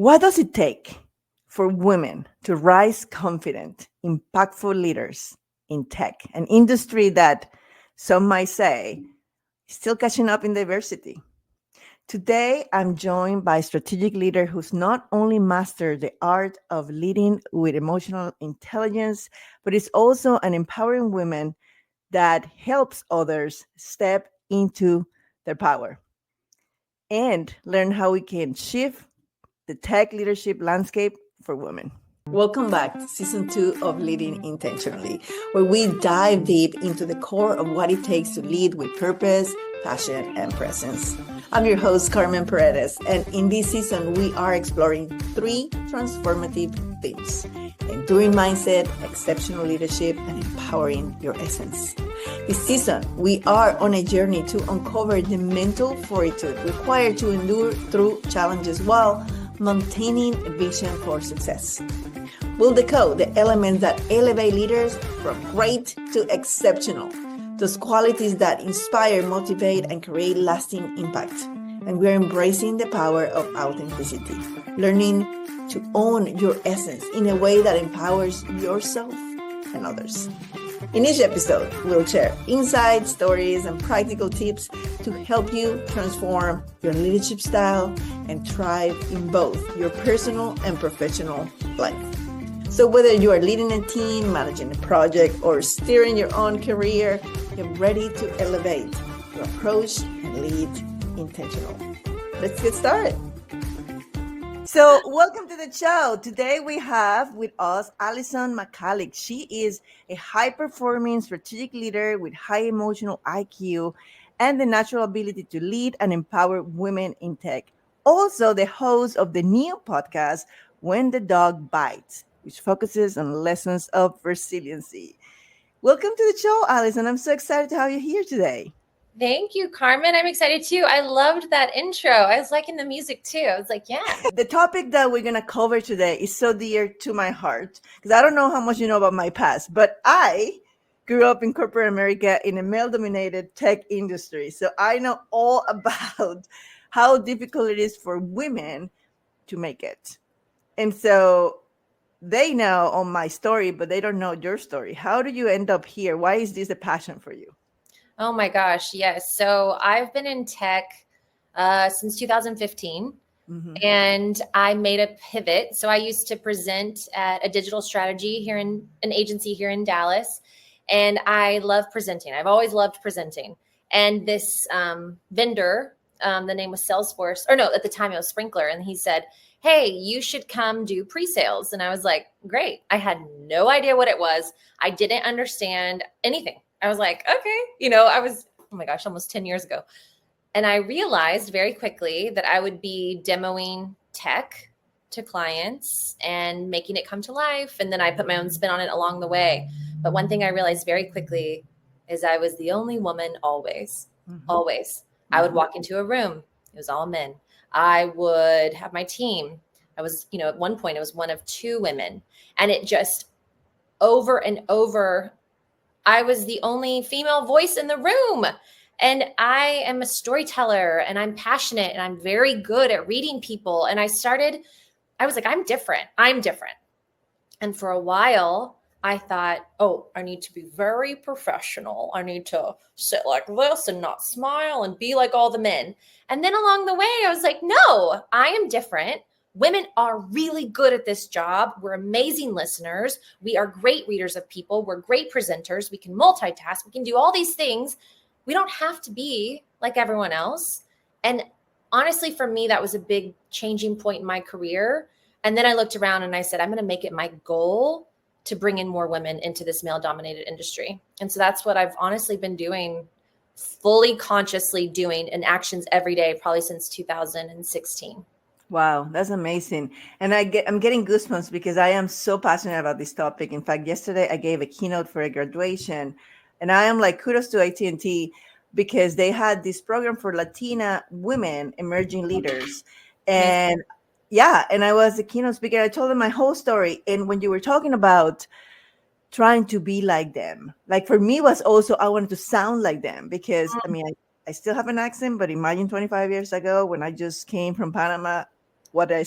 What does it take for women to rise confident, impactful leaders in tech, an industry that some might say is still catching up in diversity? Today, I'm joined by a strategic leader who's not only mastered the art of leading with emotional intelligence, but is also an empowering woman that helps others step into their power and learn how we can shift the tech leadership landscape for women. Welcome back to season 2 of Leading Intentionally, where we dive deep into the core of what it takes to lead with purpose, passion, and presence. I'm your host, Carmen Paredes, and in this season, we are exploring 3 transformative themes: enduring mindset, exceptional leadership, and empowering your essence. This season, we are on a journey to uncover the mental fortitude required to endure through challenges while maintaining a vision for success. We'll decode the elements that elevate leaders from great to exceptional, those qualities that inspire, motivate, and create lasting impact. And we're embracing the power of authenticity, learning to own your essence in a way that empowers yourself and others. In each episode, we'll share insights, stories, and practical tips to help you transform your leadership style and thrive in both your personal and professional life. So whether you are leading a team, managing a project, or steering your own career, get ready to elevate your approach and lead intentional. Let's get started. So welcome to the show. Today we have with us Allison Macalik. She is a high-performing strategic leader with high emotional IQ and the natural ability to lead and empower women in tech. Also the host of the new podcast, When the Dog Bites, which focuses on lessons of resiliency. Welcome to the show, Allison. I'm so excited to have you here today. Thank you, Carmen. I'm excited too. I loved that intro. I was liking the music too. I was like, yeah. The topic that we're going to cover today is so dear to my heart because I don't know how much you know about my past, but I grew up in corporate America in a male-dominated tech industry. So I know all about how difficult it is for women to make it. And so they know on my story, but they don't know your story. How do you end up here? Why is this a passion for you? Oh my gosh, yes. So I've been in tech since 2015, and I made a pivot. So I used to present at a digital strategy here in an agency here in Dallas, and I love presenting. I've always loved presenting. And this vendor, the name was Salesforce, or no, at the time it was Sprinkler, and he said, hey, you should come do pre-sales. And I was like, great. I had no idea what it was. I didn't understand anything. I was like, okay, I was, oh my gosh, almost 10 years ago. And I realized very quickly that I would be demoing tech to clients and making it come to life. And then I put my own spin on it along the way. But one thing I realized very quickly is I was the only woman always. I would walk into a room. It was all men. I would have my team. I was, at one point it was one of 2 women. And it just over and over, I was the only female voice in the room. And I am a storyteller and I'm passionate and I'm very good at reading people. And I was like, I'm different. And for a while I thought, oh, I need to be very professional. I need to sit like this and not smile and be like all the men. And then along the way, I was like, no, I am different. Women are really good at this job. We're amazing listeners. We are great readers of people. We're great presenters. We can multitask. We can do all these things. We don't have to be like everyone else. And honestly, for me, that was a big changing point in my career. And then I looked around and I said, I'm going to make it my goal to bring in more women into this male-dominated industry. And so that's what I've honestly been doing, fully consciously doing in actions every day, probably since 2016. Wow, that's amazing. And I'm getting goosebumps because I am so passionate about this topic. In fact, yesterday I gave a keynote for a graduation, and I am like, kudos to AT&T because they had this program for Latina women emerging leaders. And and I was the keynote speaker. I told them my whole story. And when you were talking about trying to be like them, like for me was also, I wanted to sound like them because I still have an accent, but imagine 25 years ago when I just came from Panama, what I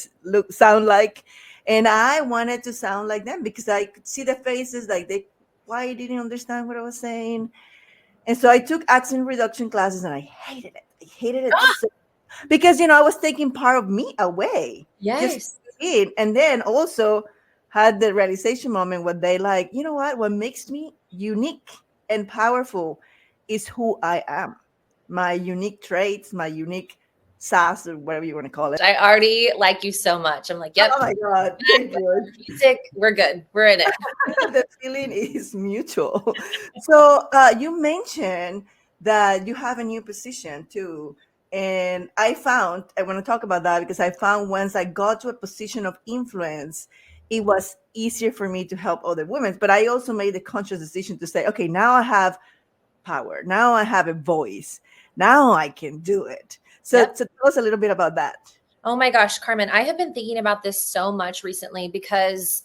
sound like. And I wanted to sound like them because I could see the faces like why didn't understand what I was saying. And so I took accent reduction classes and I hated it. I hated it so, because, I was taking part of me away. Yes. And then also had the realization moment where they like, you know what makes me unique and powerful is who I am, my unique traits, my unique sass, or whatever you want to call it. I already like you so much. I'm like, yep. Oh my God. Thank you. Music, we're good. We're in it. The feeling is mutual. So you mentioned that you have a new position too. And I want to talk about that because I found once I got to a position of influence, it was easier for me to help other women. But I also made the conscious decision to say, okay, now I have power. Now I have a voice. Now I can do it. So tell us a little bit about that. Oh my gosh, Carmen, I have been thinking about this so much recently because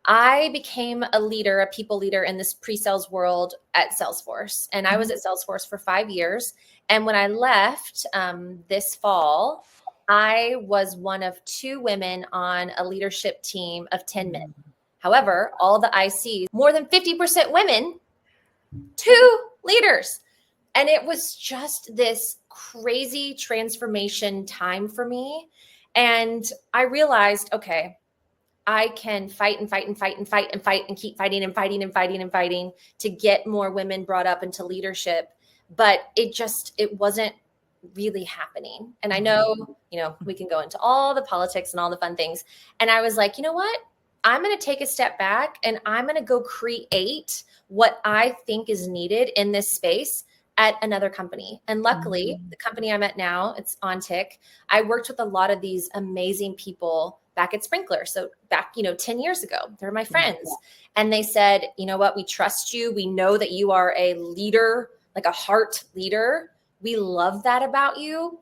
I became a leader, a people leader in this pre-sales world at Salesforce. And I was at Salesforce for 5 years. And when I left this fall, I was one of 2 women on a leadership team of 10 men. However, all the ICs, more than 50% women, 2 leaders. And it was just this crazy transformation time for me. And I realized, okay, I can fight and fight and fight and fight and fight and keep fighting and fighting and fighting and fighting to get more women brought up into leadership. But it wasn't really happening. And I know, we can go into all the politics and all the fun things. And I was like, you know what? I'm going to take a step back and I'm going to go create what I think is needed in this space at another company. And luckily, the company I'm at now, it's OnTick. I worked with a lot of these amazing people back at Sprinkler. So back, 10 years ago, they're my friends. And they said, you know what, we trust you. We know that you are a leader, like a heart leader. We love that about you.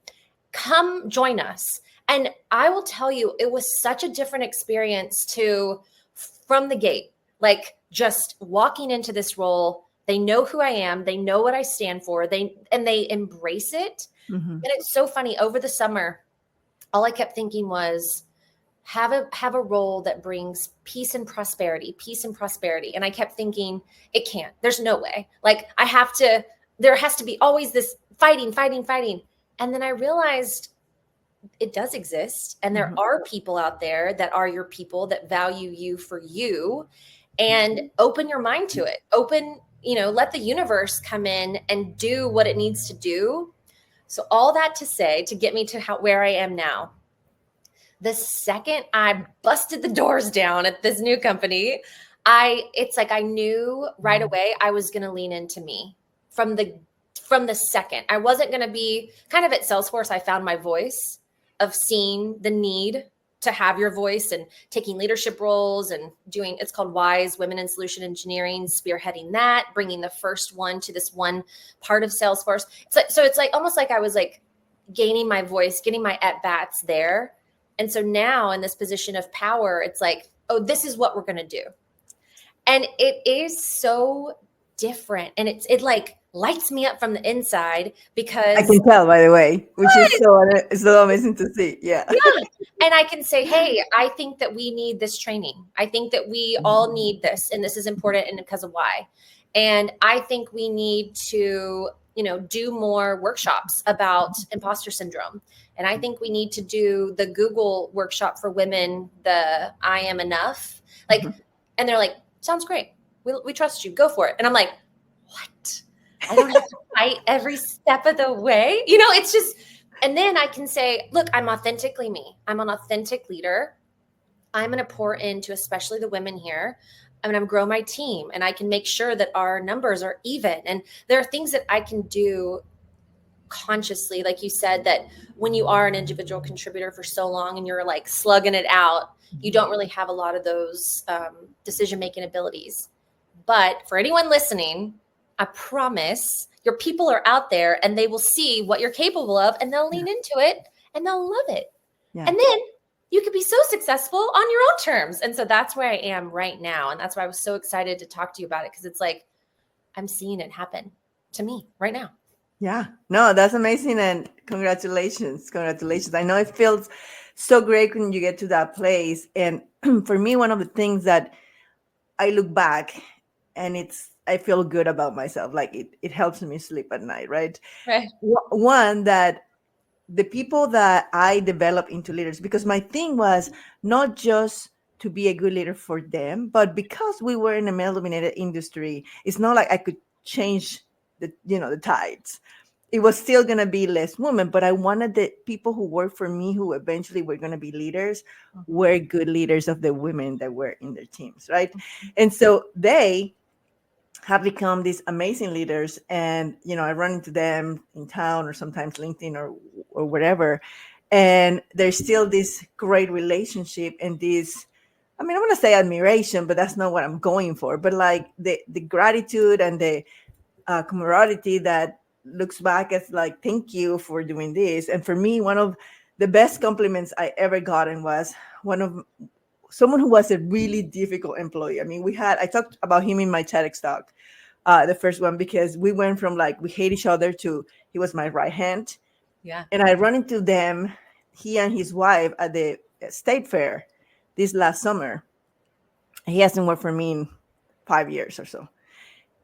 Come join us. And I will tell you, it was such a different experience from the gate, like just walking into this role. They know who I am. They know what I stand for. They embrace it. And it's so funny. Over the summer, all I kept thinking was, have a role that brings peace and prosperity. And I kept thinking, it can't. There's no way. Like there has to be always this fighting. And then I realized it does exist. And there are people out there that are your people that value you for you, and open your mind to it. Let the universe come in and do what it needs to do. So all that to say, to get me to where I am now, the second I busted the doors down at this new company, it's like I knew right away I was going to lean into me from the second. I wasn't going to be kind of at Salesforce. I found my voice of seeing the need to have your voice and taking leadership roles and doing, it's called WISE, Women in Solution Engineering, spearheading that, bringing the first one to this one part of Salesforce. It's like almost like I was like gaining my voice, getting my at-bats there. And so now in this position of power, it's like, oh, this is what we're going to do. And it is so different. And it like lights me up from the inside because I can tell, by the way, which is so amazing to see. Yeah. And I can say, hey, I think that we need this training. I think that we all need this, and this is important, and because of why. And I think we need to, do more workshops about imposter syndrome. And I think we need to do the Google workshop for women, the I Am Enough. And they're like, sounds great. We trust you. Go for it. And I'm like, what? I don't have to fight every step of the way. It's just, and then I can say, look, I'm authentically me. I'm an authentic leader. I'm going to pour into especially the women here. I'm going to grow my team, and I can make sure that our numbers are even. And there are things that I can do consciously, like you said, that when you are an individual contributor for so long and you're like slugging it out, you don't really have a lot of those decision-making abilities. But for anyone listening, I promise your people are out there and they will see what you're capable of, and they'll lean into it and they'll love it. Yeah. And then you could be so successful on your own terms. And so that's where I am right now. And that's why I was so excited to talk to you about it, because it's like, I'm seeing it happen to me right now. Yeah, no, that's amazing. And congratulations. I know it feels so great when you get to that place. And for me, one of the things that I look back and I feel good about myself. Like it helps me sleep at night, right? Right. One, that the people that I develop into leaders, because my thing was not just to be a good leader for them, but because we were in a male dominated industry, it's not like I could change the tides. It was still going to be less women, but I wanted the people who work for me, who eventually were going to be leaders, were good leaders of the women that were in their teams, right? And so they have become these amazing leaders, and I run into them in town or sometimes LinkedIn or whatever, and there's still this great relationship and this, I mean, I want to say admiration, but that's not what I'm going for, but like the gratitude and the camaraderie that looks back as like, thank you for doing this. And for me, one of the best compliments I ever gotten was someone who was a really difficult employee. I mean, I talked about him in my TEDx talk, the first one, because we went from like, we hate each other to he was my right hand. Yeah. And I run into them, he and his wife, at the state fair this last summer. He hasn't worked for me in 5 years or so.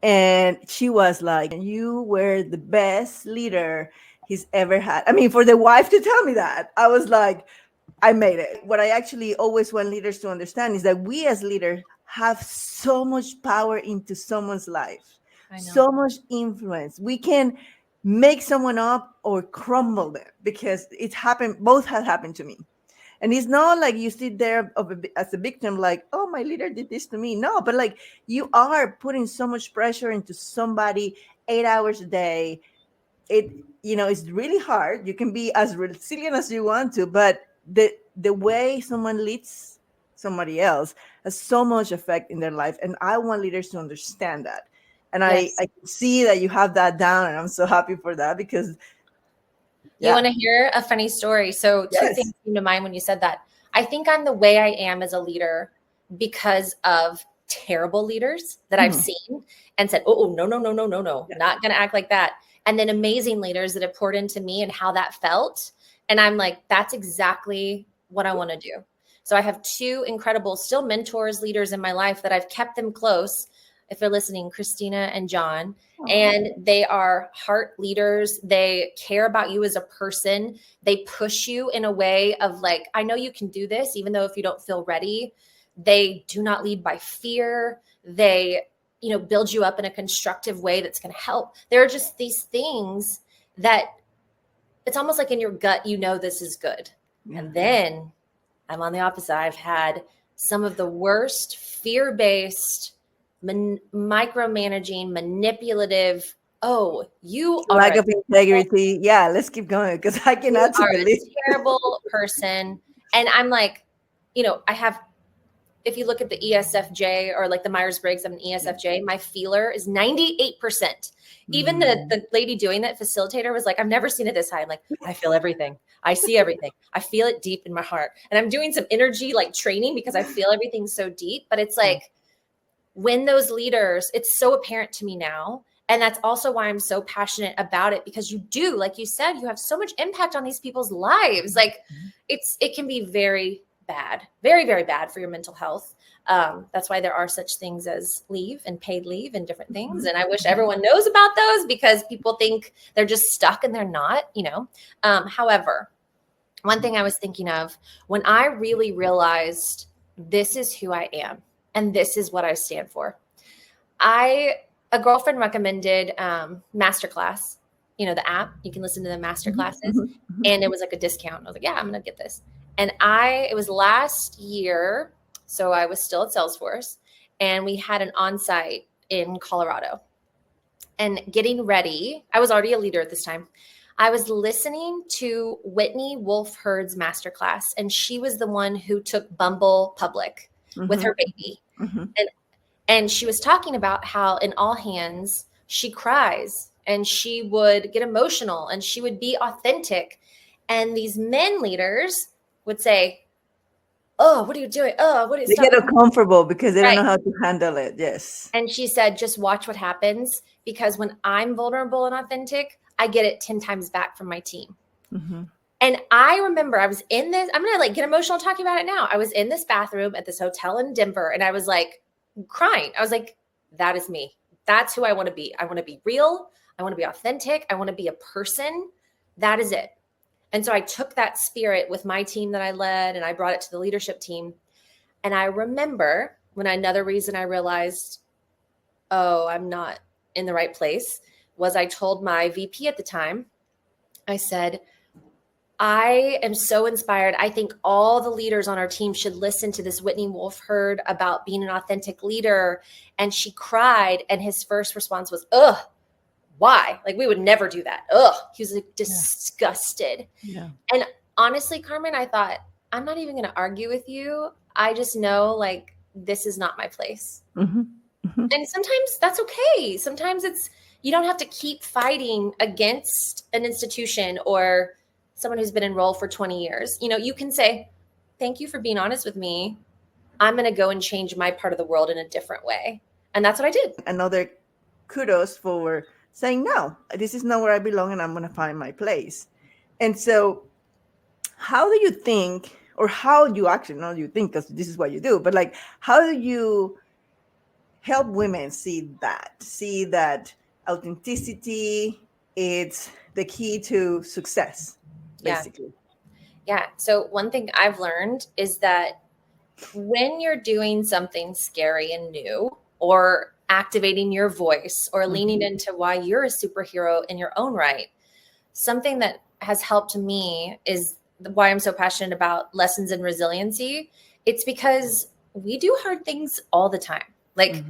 And she was like, you were the best leader he's ever had. I mean, for the wife to tell me that, I was like, I made it. What I actually always want leaders to understand is that we as leaders have so much power into someone's life, so much influence. We can make someone up or crumble them, because it's happened. Both have happened to me. And it's not like you sit there as a victim, like, oh, my leader did this to me. No, but like, you are putting so much pressure into somebody 8 hours a day. It's really hard. You can be as resilient as you want to, but the way someone leads somebody else has so much effect in their life. And I want leaders to understand that. And Yes. I see that you have that down, and I'm so happy for that, because You want to hear a funny story? So two Yes. things came to mind when you said that. I think I'm the way I am as a leader because of terrible leaders that I've seen and said, oh, no, not going to act like that. And then amazing leaders that have poured into me and how that felt. And I'm like, that's exactly what I want to do. So I have two incredible, still mentors, leaders in my life that I've kept them close. If they're listening, Christina and John, and they are heart leaders. They care about you as a person. They push you in a way of like, I know you can do this, even though if you don't feel ready. They do not lead by fear. They, build you up in a constructive way that's going to help. There are just these things that it's almost like in your gut, this is good. Yeah. And then I'm on the opposite. I've had some of the worst fear-based, micromanaging, manipulative. Oh, you are lack of integrity. Yeah, let's keep going, because I cannot believe a terrible person. And I'm like, I have. If you look at the ESFJ or like the Myers-Briggs, I'm an ESFJ. My feeler is 98%. Even the lady doing that, facilitator, was like, I've never seen it this high. I'm like, I feel everything. I see everything. I feel it deep in my heart. And I'm doing some energy like training because I feel everything so deep. But it's like, when those leaders, it's so apparent to me now. And that's also why I'm so passionate about it, because you do, like you said, you have so much impact on these people's lives. Like it can be very bad, very, very bad for your mental health. That's why there are such things as leave and paid leave and different things. And I wish everyone knows about those, because people think they're just stuck and they're not, However, one thing I was thinking of when I really realized this is who I am and this is what I stand for. A girlfriend recommended Masterclass, the app. You can listen to the masterclasses, and it was like a discount. I was like, yeah, I'm going to get this. And it was last year, so I was still at Salesforce, and we had an onsite in Colorado. And getting ready, I was already a leader at this time. I was listening to Whitney Wolf Herd's masterclass, and she was the one who took Bumble public with her baby. And she was talking about how in All Hands, she cries and she would get emotional and she would be authentic. And these men leaders would say, oh, what are you doing? Oh, what are you doing? They get uncomfortable because they don't know how to handle it. Yes. And she said, just watch what happens, because when I'm vulnerable and authentic, I get it 10 times back from my team. And I remember I was in this, I'm going to like get emotional talking about it now. I was in this bathroom at this hotel in Denver and I was like crying. I was like, that is me. That's who I want to be. I want to be real. I want to be authentic. I want to be a person. That is it. And so I took that spirit with my team that I led and I brought it to the leadership team. And I remember when another reason I realized, oh, I'm not in the right place was I told my VP at the time, I said, I am so inspired. I think all the leaders on our team should listen to this. Whitney Wolf heard about being an authentic leader and she cried. And his first response was, ugh, why? Like we would never do that. Ugh. He was like disgusted. Yeah. And honestly, Carmen, I thought, I'm not even going to argue with you. I just know like this is not my place. Mm-hmm. Mm-hmm. And sometimes that's okay. Sometimes you don't have to keep fighting against an institution or someone who's been enrolled for 20 years. You know, you can say, thank you for being honest with me. I'm going to go and change my part of the world in a different way. And that's what I did. Another kudos for saying, no, this is not where I belong and I'm going to find my place. And so how do you think, or how you actually, not you think, because this is what you do, but like, how do you help women see that authenticity is the key to success? Basically. Yeah. So one thing I've learned is that when you're doing something scary and new or activating your voice or leaning into why you're a superhero in your own right, something that has helped me is why I'm so passionate about lessons in resiliency. It's because we do hard things all the time. Like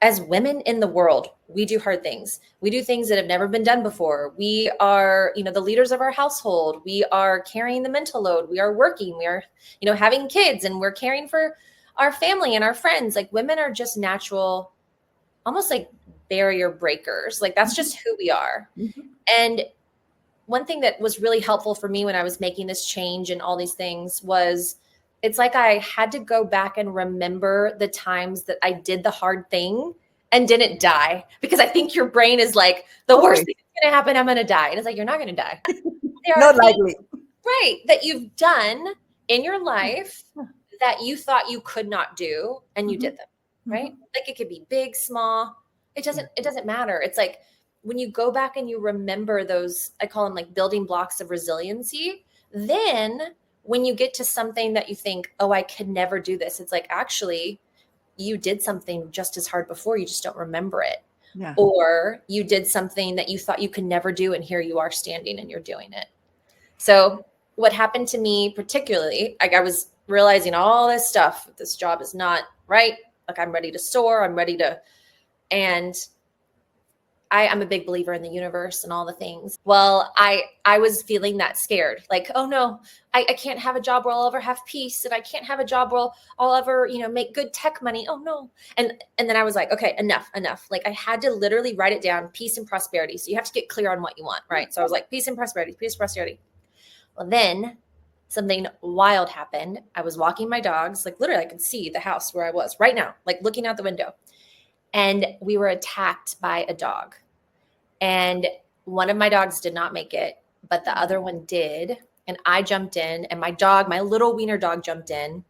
as women in the world, we do hard things. We do things that have never been done before. We are, the leaders of our household. We are carrying the mental load. We are working. We are, having kids and we're caring for our family and our friends. Like women are just natural, almost like barrier breakers. Like that's just who we are. And one thing that was really helpful for me when I was making this change and all these things was it's like I had to go back and remember the times that I did the hard thing and didn't die, because I think your brain is like, the worst thing that's going to happen, I'm going to die. And it's like, you're not going to die. There Not likely. Right. That you've done in your life that you thought you could not do and you did them. Right. Like it could be big, small. It doesn't matter. It's like when you go back and you remember those, I call them like building blocks of resiliency, then when you get to something that you think, oh, I could never do this, it's like, actually, you did something just as hard before, you just don't remember it. Yeah. Or you did something that you thought you could never do, and here you are standing and you're doing it. So what happened to me particularly, like I was realizing all this stuff, this job is not right. Like I'm ready to soar, and I'm a big believer in the universe and all the things. Well, I was feeling that scared, like, oh no, I can't have a job where I'll ever have peace. And I can't have a job where I'll ever, make good tech money. Oh no. And then I was like, okay, enough. Like I had to literally write it down, peace and prosperity. So you have to get clear on what you want, right? So I was like, peace and prosperity. Well, then something wild happened. I was walking my dogs, like literally I could see the house where I was right now, like looking out the window. And we were attacked by a dog. And one of my dogs did not make it, but the other one did. And I jumped in, and my little wiener dog jumped in.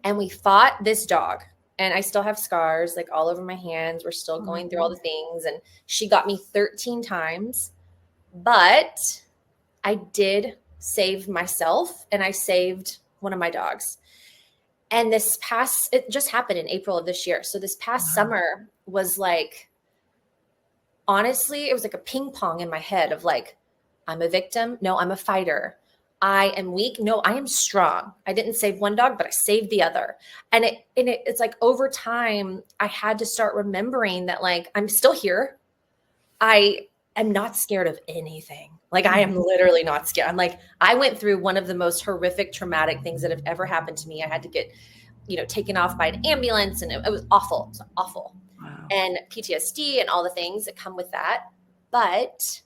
And we fought this dog. And I still have scars like all over my hands. We're still going through all the things. And she got me 13 times. But I did save myself, and I saved one of my dogs. And it just happened in April of this year. So this past summer was like, honestly, it was like a ping pong in my head of like, I'm a victim. No, I'm a fighter. I am weak. No, I am strong. I didn't save one dog, but I saved the other. And it's like over time, I had to start remembering that like, I'm still here. I am not scared of anything. Like I am literally not scared. I'm like, I went through one of the most horrific, traumatic things that have ever happened to me. I had to get, taken off by an ambulance, and it was awful. It was awful. Wow. And PTSD and all the things that come with that. But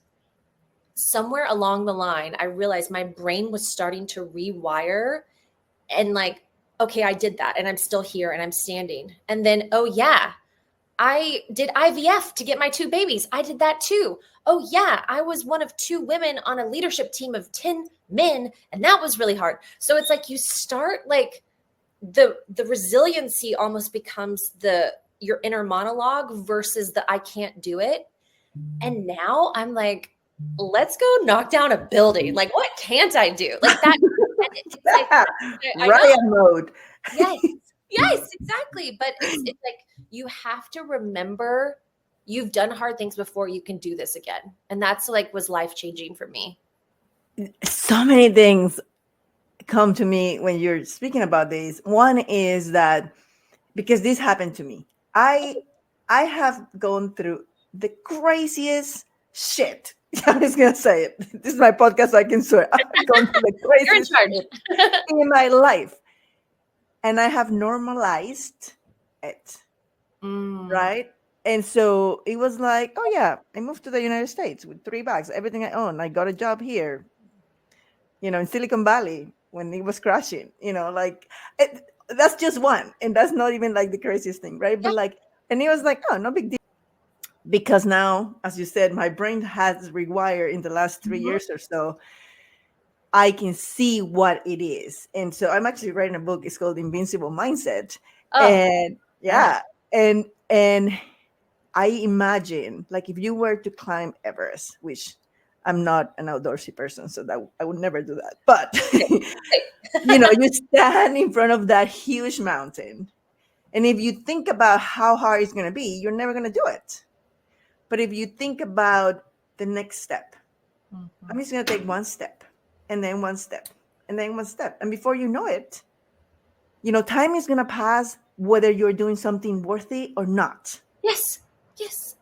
somewhere along the line, I realized my brain was starting to rewire, and like, okay, I did that and I'm still here and I'm standing. And then, oh yeah, I did IVF to get my 2 babies. I did that too. Oh yeah, I was one of 2 women on a leadership team of 10 men, and that was really hard. So it's like you start like the resiliency almost becomes your inner monologue versus the I can't do it. And now I'm like, let's go knock down a building. Like, what can't I do? Like that. It's like, I know. Ryan mode. Yes. Yes, exactly. But it's like you have to remember you've done hard things before, you can do this again. And that's like was life-changing for me. So many things come to me when you're speaking about this. One is that because this happened to me, I have gone through the craziest shit. I'm just gonna say it. This is my podcast, so I can swear. I've gone through the You're in craziest charge. shit in my life, and I have normalized it, right? And so it was like, oh yeah, I moved to the United States with 3 bags, everything I own. I got a job here, in Silicon Valley when it was crashing. Like that's just one, and that's not even like the craziest thing, right? But like, and it was like, oh, no big deal. Because now, as you said, my brain has rewired in the last 3 years or so. I can see what it is. And so I'm actually writing a book. It's called Invincible Mindset. Oh, And yeah. And I imagine, like, if you were to climb Everest, which I'm not an outdoorsy person, so that I would never do that. But you stand in front of that huge mountain. And if you think about how hard it's going to be, you're never going to do it. But if you think about the next step, I'm just going to take one step, and then one step, and then one step. And before you know it, time is going to pass whether you're doing something worthy or not. Yes. Yes.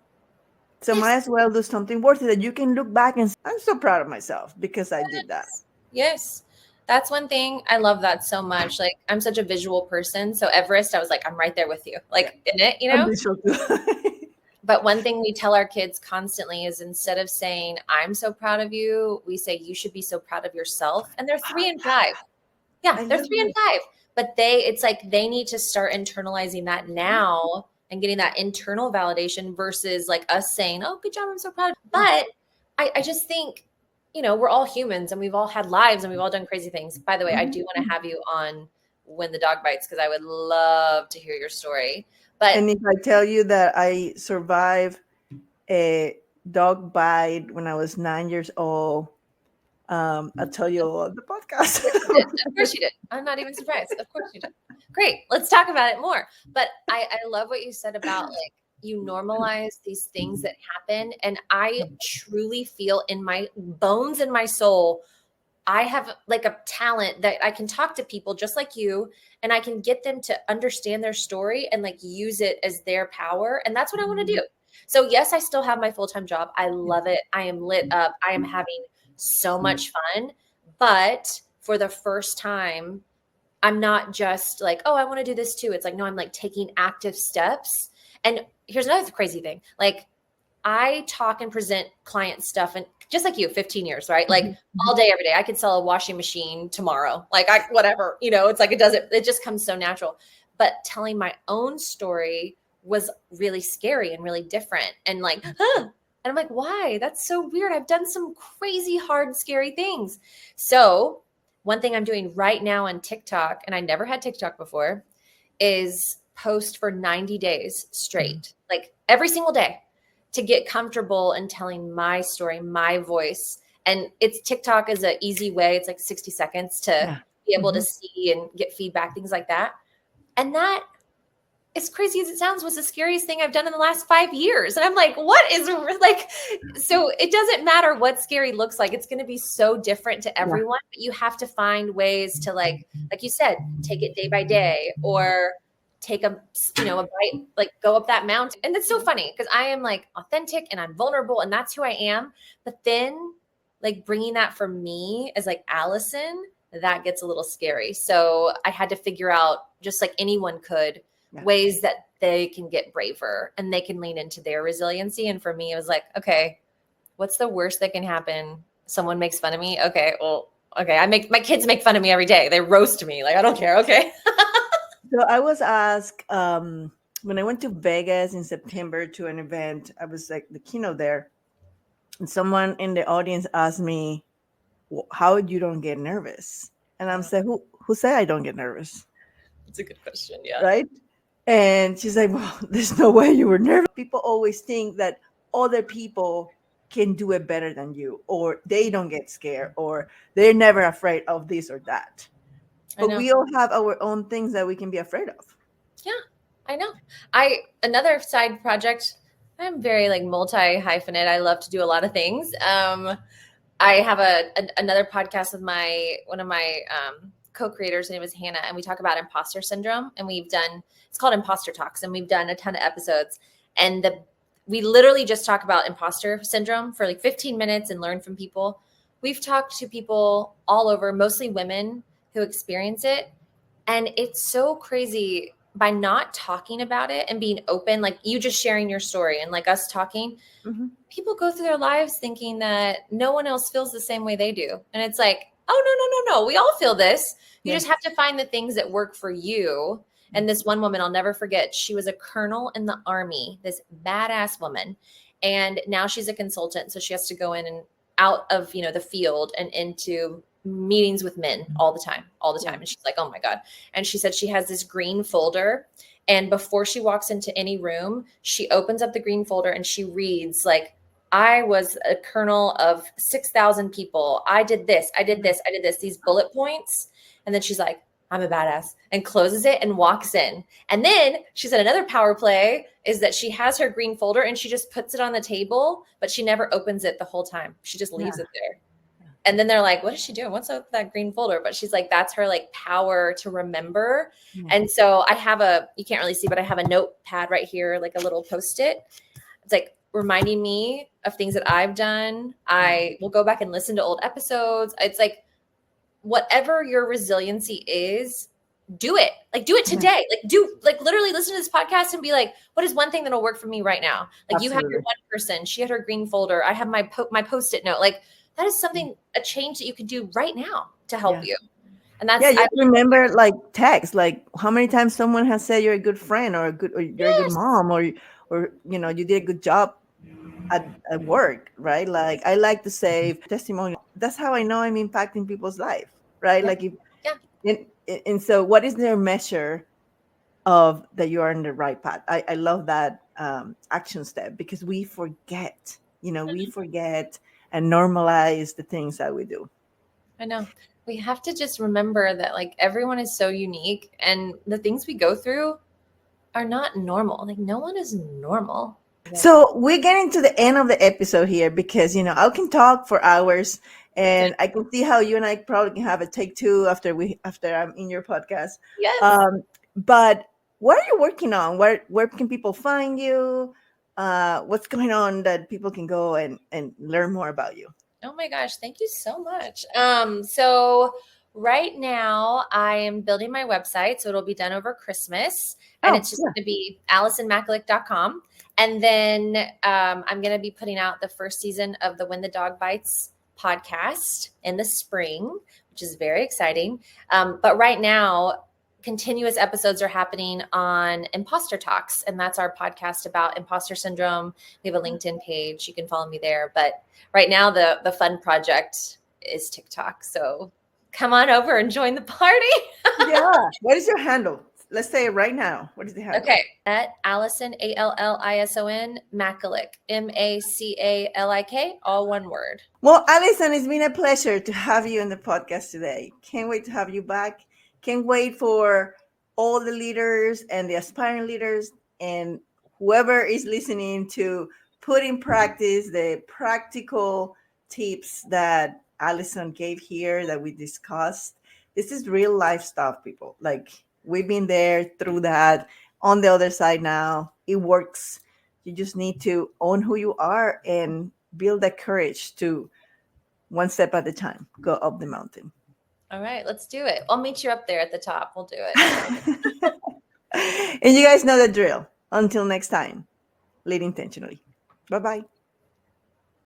So might as well do something worthy that you can look back and say, I'm so proud of myself because I did that. Yes. That's one thing. I love that so much. Like, I'm such a visual person. So Everest, I was like, I'm right there with you. Like, in it, But one thing we tell our kids constantly is instead of saying, I'm so proud of you, we say, you should be so proud of yourself. And they're 3 and 5. Yeah, they're 3 and 5. But it's like they need to start internalizing that now and getting that internal validation versus like us saying, oh, good job, I'm so proud. But I just think, we're all humans and we've all had lives and we've all done crazy things. By the way, I do want to have you on When the Dog Bites because I would love to hear your story. And if I tell you that I survived a dog bite when I was 9 years old, I'll tell you on the podcast. Of course you did. I'm not even surprised. Of course you did. Great. Let's talk about it more. But I love what you said about like you normalize these things that happen. And I truly feel in my bones and my soul, I have like a talent that I can talk to people just like you, and I can get them to understand their story and like use it as their power. And that's what I want to do. So yes, I still have my full-time job. I love it. I am lit up. I am having so much fun. But for the first time, I'm not just like, oh, I want to do this too. It's like, no, I'm like taking active steps. And here's another crazy thing. Like I talk and present client stuff and just like you, 15 years, right? Like all day, every day. I could sell a washing machine tomorrow. Like whatever, it's like it just comes so natural. But telling my own story was really scary and really different. And like, and I'm like, why? That's so weird. I've done some crazy, hard, scary things. So one thing I'm doing right now on TikTok, and I never had TikTok before, is post for 90 days straight, like every single day, to get comfortable in telling my story, my voice. And TikTok is an easy way. It's like 60 seconds to be able to see and get feedback, things like that. And that, as crazy as it sounds, was the scariest thing I've done in the last 5 years. And I'm like, what is like, so it doesn't matter what scary looks like. It's going to be so different to everyone, but you have to find ways to like you said, take it day by day or take a bite, like go up that mountain. And it's so funny because I am like authentic and I'm vulnerable and that's who I am. But then like bringing that from me as like Allison, that gets a little scary. So I had to figure out, just like anyone could, ways that they can get braver and they can lean into their resiliency. And for me, it was like, okay, what's the worst that can happen? Someone makes fun of me. Okay. Well, okay. My kids make fun of me every day. They roast me. Like, I don't care. Okay. So I was asked when I went to Vegas in September to an event, I was like the keynote there, and someone in the audience asked me, "How you don't get nervous?" And I'm saying, "Who said I don't get nervous?" It's a good question. Yeah. Right? And she's like, "Well, there's no way you were nervous." People always think that other people can do it better than you, or they don't get scared, or they're never afraid of this or that. I But know. we all have our own things that we can be afraid of. Yeah, I know. Another side project. I'm very like multi hyphenate. I love to do a lot of things. I have another podcast with one of my co-creators. Her name is Hannah, and we talk about imposter syndrome. And it's called Imposter Talks, and we've done a ton of episodes. And we literally just talk about imposter syndrome for like 15 minutes and learn from people. We've talked to people all over, mostly women who experience it. And it's so crazy by not talking about it and being open, like you just sharing your story and like us talking. Mm-hmm. People go through their lives thinking that no one else feels the same way they do. And it's like, oh, no. We all feel this. You just have to find the things that work for you. And this one woman, I'll never forget, she was a colonel in the Army, this badass woman. And now she's a consultant. So she has to go in and out of, the field and into meetings with men all the time. And she's like, oh my God. And she said she has this green folder. And before she walks into any room, she opens up the green folder and she reads like, I was a colonel of 6,000 people. I did this, these bullet points. And then she's like, I'm a badass, and closes it and walks in. And then she said another power play is that she has her green folder and she just puts it on the table, but she never opens it the whole time. She just leaves it there. And then they're like, what is she doing? What's up with that green folder? But she's like, that's her like power to remember. And so I have you can't really see, but I have a notepad right here, like a little Post-it. It's like reminding me of things that I've done. I will go back and listen to old episodes. It's like, whatever your resiliency is, do it. Like do it today. Like literally listen to this podcast and be like, what is one thing that'll work for me right now? Like Absolutely. You have your one person, she had her green folder. I have my Post-it note. Like that is something, a change that you can do right now to help you. And that's, you remember like text, like how many times someone has said you're a good friend or you're a good mom or you did a good job at work, right? Like I like to say testimony. That's how I know I'm impacting people's life, right? Like and so what is their measure of that you are on the right path? I love that action step because we forget, we forget and normalize the things that we do. I know. We have to just remember that like everyone is so unique and the things we go through are not normal. Like no one is normal. So we're getting to the end of the episode here because, I can talk for hours and I can see how you and I probably can have a take two after I'm in your podcast. Yes. But what are you working on? Where can people find you? What's going on that people can go and learn more about you? Oh my gosh. Thank you so much. So right now I am building my website. So it'll be done over Christmas and it's just going to be AllisonMacalik.com. And then I'm going to be putting out the first season of the When the Dog Bites podcast in the spring, which is very exciting. But right now, continuous episodes are happening on Imposter Talks, and that's our podcast about imposter syndrome. We have a LinkedIn page. You can follow me there. But right now, the fun project is TikTok. So come on over and join the party. Yeah. What is your handle? Let's say it right now. What is the handle? Okay. At Allison, Allison, Macalik, Macalik, all one word. Well, Allison, it's been a pleasure to have you in the podcast today. Can't wait to have you back. Can't wait for all the leaders and the aspiring leaders and whoever is listening to put in practice the practical tips that Allison gave here that we discussed. This is real life stuff, people. Like, we've been there through that on the other side now. It works. You just need to own who you are and build that courage to one step at a time, go up the mountain. All right, let's do it. I'll meet you up there at the top. We'll do it. And you guys know the drill. Until next time, lead intentionally. Bye-bye.